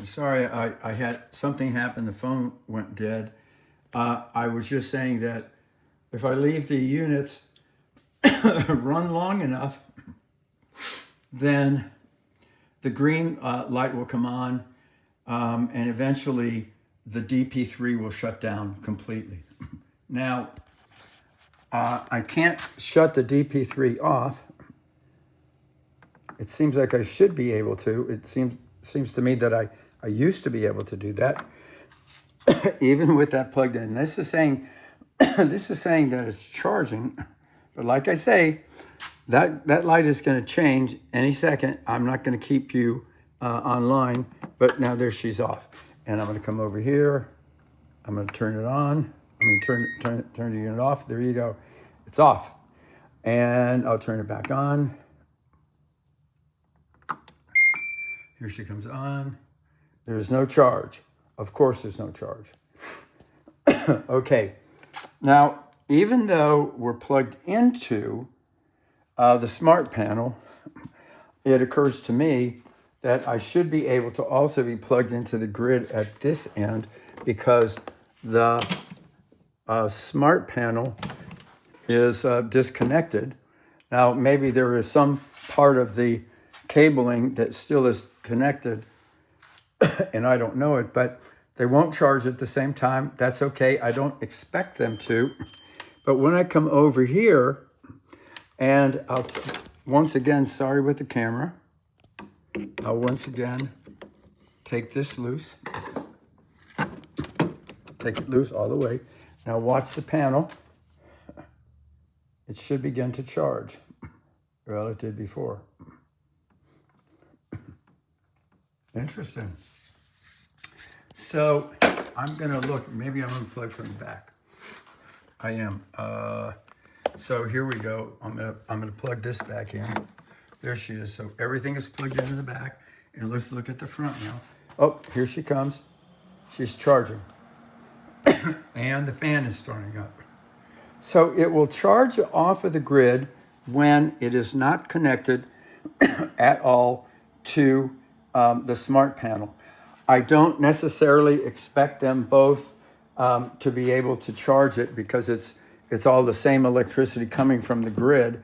Sorry, I had something happen. The phone went dead. I was just saying that if I leave the units run long enough, then the green light will come on, and eventually the DP3 will shut down completely. Now, I can't shut the DP3 off. It seems like I should be able to. It seems to me that I used to be able to do that, even with that plugged in. This is saying that it's charging, but like I say, that light is going to change any second. I'm not going to keep you online, but now there she's off, and I'm going to come over here. I'm going to turn it on. I'm going to turn the unit off. There you go. It's off, and I'll turn it back on. Here she comes on. There's no charge. Of course there's no charge. Okay. Now, even though we're plugged into the smart panel, it occurs to me that I should be able to also be plugged into the grid at this end, because the smart panel is disconnected. Now, maybe there is some part of the cabling that still is connected and I don't know it, but they won't charge at the same time. That's okay. I don't expect them to. But when I come over here, and once again, sorry with the camera, I'll once again take this loose. Take it loose all the way. Now watch the panel. It should begin to charge. Well, it did before. Interesting. So I'm gonna look, maybe I'm gonna plug from the back. I am. So here we go. I'm gonna plug this back in. There she is. So everything is plugged into the back. And let's look at the front now. Oh, here she comes. She's charging. And the fan is starting up. So it will charge off of the grid when it is not connected at all to the smart panel. I don't necessarily expect them both to be able to charge it, because it's all the same electricity coming from the grid.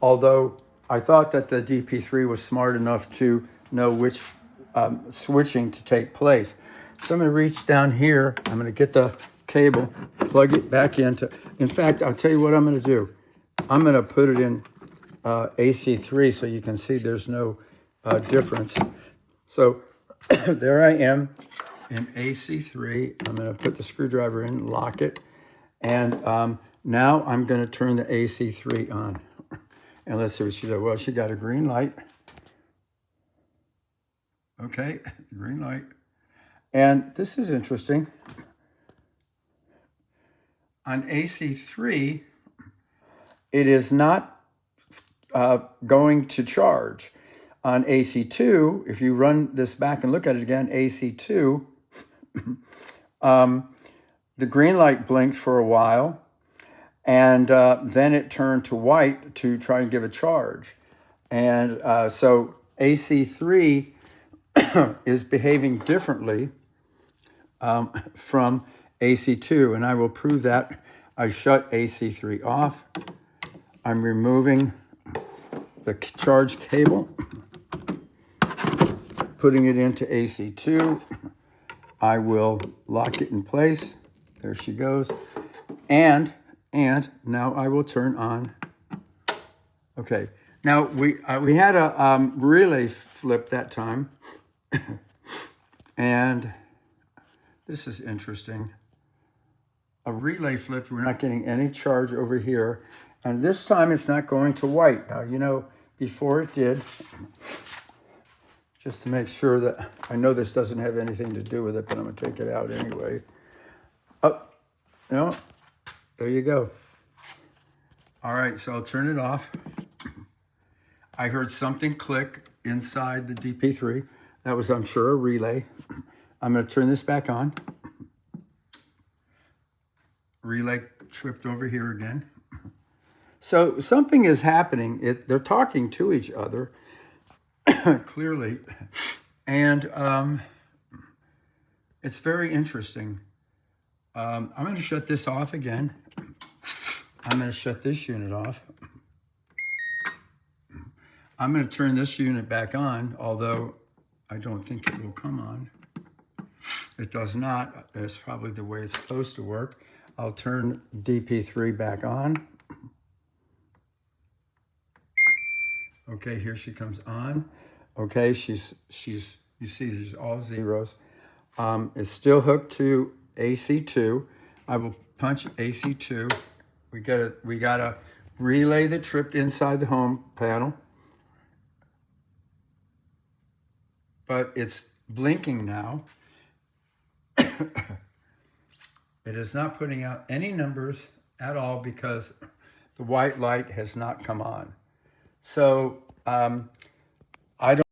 Although I thought that the DP3 was smart enough to know which switching to take place. So I'm going to reach down here. I'm going to get the cable, plug it back into. In fact, I'll tell you what I'm going to do. I'm going to put it in AC3 so you can see there's no difference. So there I am in AC3. I'm going to put the screwdriver in, lock it, and now I'm going to turn the AC3 on. And let's see what she does. Well, she got a green light. Okay, green light. And this is interesting. On AC3, it is not going to charge. On AC2, if you run this back and look at it again, AC2, the green light blinked for a while, and then it turned to white to try and give a charge. And so AC3 is behaving differently from AC2, and I will prove that. I shut AC3 off. I'm removing the charge cable, putting it into AC2. I will lock it in place. There she goes. And now I will turn on. Okay. Now we had a relay flip that time. And this is interesting. A relay flip, we're not getting any charge over here. And this time it's not going to white. Now, you know, before it did, just to make sure that, I know this doesn't have anything to do with it, but I'm going to take it out anyway. Oh, no, there you go. All right, so I'll turn it off. I heard something click inside the DP3. That was, I'm sure, a relay. I'm going to turn this back on. Relay tripped over here again. So something is happening. They're talking to each other, clearly. And It's very interesting. I'm going to shut this off again. I'm going to shut this unit off. I'm going to turn this unit back on, although I don't think it will come on. It does not. That's probably the way it's supposed to work. I'll turn DP3 back on. Okay, here she comes on. Okay, she's you see there's all zeros. It's still hooked to AC2. I will punch AC2. We gotta relay the trip inside the home panel. But it's blinking now. It is not putting out any numbers at all because the white light has not come on. So I don't